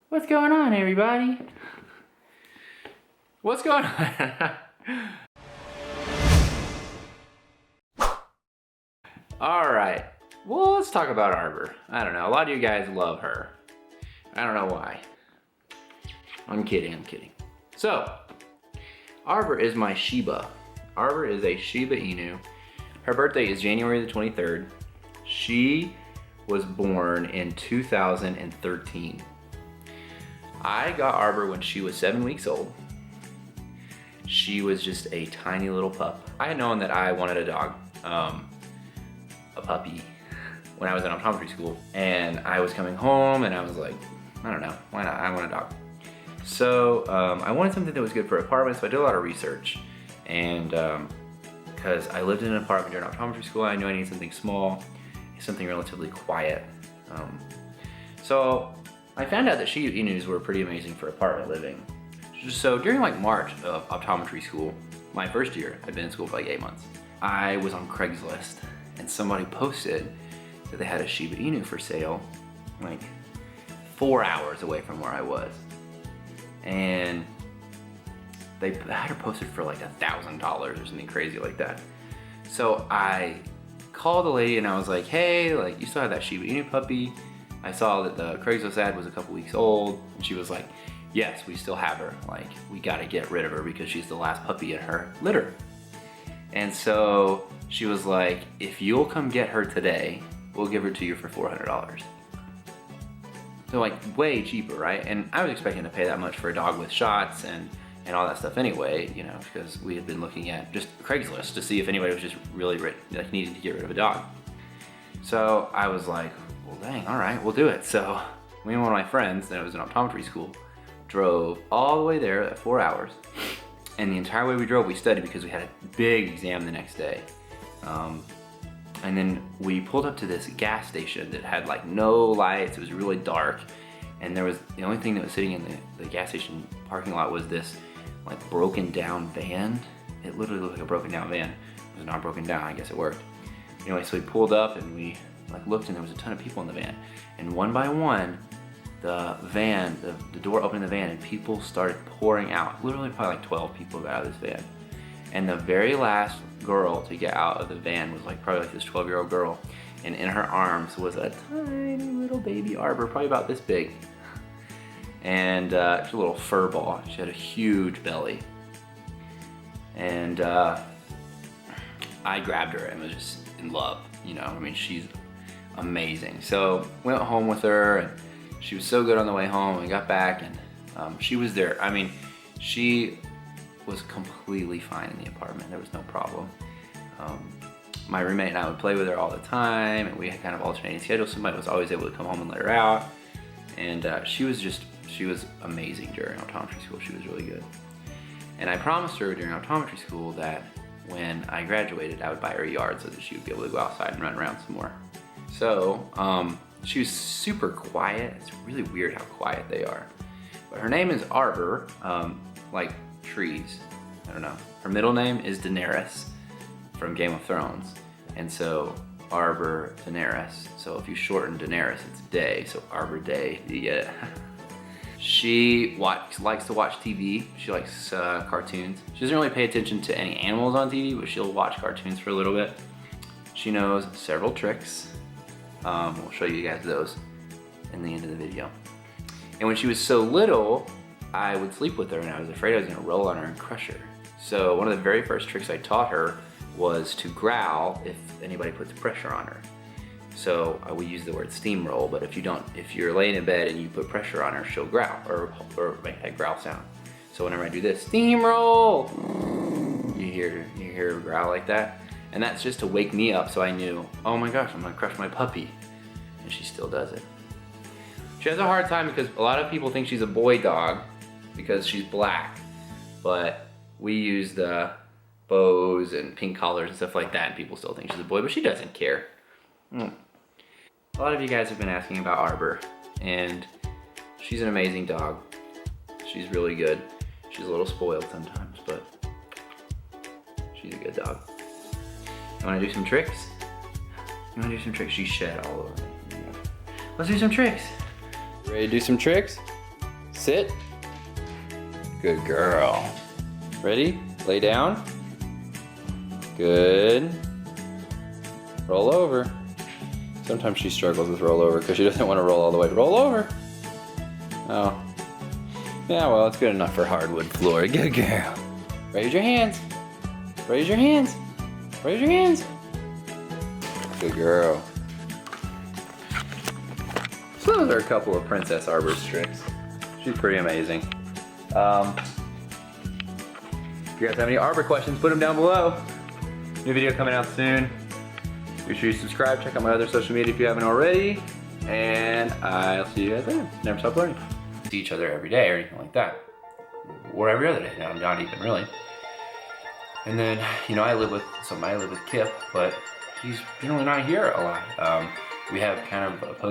What's going on, everybody? What's going on? All right, well, let's talk about Arbor. I don't know, a lot of you guys love her. I don't know why. I'm kidding. So, Arbor is my Shiba. Arbor is a Shiba Inu. Her birthday is January the 23rd. She was born in 2013. I got Arbor when she was 7 weeks old. She was just a tiny little pup. I had known that I wanted a dog, a puppy, when I was in optometry school. And I was coming home and I was like, I don't know, why not? I want a dog. So I wanted something that was good for apartments, so I did a lot of research. And because I lived in an apartment during optometry school, I knew I needed something small, something relatively quiet. So I found out that Shiba Inus were pretty amazing for apartment living. So during like March of optometry school, my first year, I'd been in school for like 8 months, I was on Craigslist and somebody posted that they had a Shiba Inu for sale, like 4 hours away from where I was. And they had her posted for like $1,000 or something crazy like that. So I called the lady and I was like, hey, like, you still have that Shiba Inu puppy? I saw that the Craigslist ad was a couple weeks old. And she was like, yes, we still have her. Like, we gotta get rid of her because she's the last puppy in her litter. And so she was like, if you'll come get her today, we'll give her to you for $400. So like way cheaper, right? And I was expecting to pay that much for a dog with shots and all that stuff anyway, you know, because we had been looking at just Craigslist to see if anybody was just really like needing to get rid of a dog. So I was like, well, dang, all right, we'll do it. So me and one of my friends that was in optometry school drove all the way there at 4 hours. And the entire way we drove, we studied because we had a big exam the next day. And then we pulled up to this gas station that had like no lights. It was really dark. And there was, the only thing that was sitting in the gas station parking lot was this like broken down van. It literally looked like a broken down van. It was not broken down, I guess it worked. Anyway, so we pulled up and we like looked and there was a ton of people in the van. And one by one, the van, the door opened in the van and people started pouring out. Literally probably like 12 people got out of this van. And the very last girl to get out of the van was like probably like this 12-year-old girl. And in her arms was a tiny little baby Arbor, probably about this big. And she was a little fur ball. She had a huge belly. And I grabbed her and was just in love, you know, I mean, she's amazing. So went home with her and she was so good on the way home. We got back and she was there. I mean, she was completely fine in the apartment. There was no problem. My roommate and I would play with her all the time and we had kind of alternating schedules. Somebody was always able to come home and let her out. And she was amazing during optometry school. She was really good. And I promised her during optometry school that when I graduated, I would buy her a yard so that she would be able to go outside and run around some more. So she was super quiet. It's really weird how quiet they are. But her name is Arbor, like trees. I don't know. Her middle name is Daenerys from Game of Thrones. And so Arbor Daenerys. So if you shorten Daenerys, it's Day. So Arbor Day. Do you get it? She likes to watch TV. She likes cartoons. She doesn't really pay attention to any animals on TV, but she'll watch cartoons for a little bit. She knows several tricks. We'll show you guys those in the end of the video. And when she was so little, I would sleep with her and I was afraid I was gonna roll on her and crush her. So one of the very first tricks I taught her was to growl if anybody puts pressure on her. So we use the word steamroll, but if you're laying in bed and you put pressure on her, she'll growl or make that growl sound. So whenever I do this, steamroll, you hear her growl like that. And that's just to wake me up so I knew, oh my gosh, I'm gonna crush my puppy. And she still does it. She has a hard time because a lot of people think she's a boy dog because she's black. But we use the bows and pink collars and stuff like that and people still think she's a boy, but she doesn't care. A lot of you guys have been asking about Arbor and she's an amazing dog. She's really good. She's a little spoiled sometimes, but she's a good dog. You wanna do some tricks? You wanna do some tricks? She shed all over me. Let's do some tricks. Ready to do some tricks? Sit. Good girl. Ready? Lay down. Good. Roll over. Sometimes she struggles with roll over because she doesn't want to roll all the way. Roll over. Oh. Yeah, well, it's good enough for hardwood floor. Good girl. Raise your hands. Raise your hands. Raise your hands. Good girl. So those are a couple of Princess Arbor's tricks. She's pretty amazing. If you guys have any Arbor questions, put them down below. New video coming out soon. Make sure you subscribe, check out my other social media if you haven't already, and I'll see you guys then. Never stop learning. See each other every day or anything like that. Or every other day, no, not even really. And then, you know, I live with Kip, but he's generally not here a lot. We have kind of opposing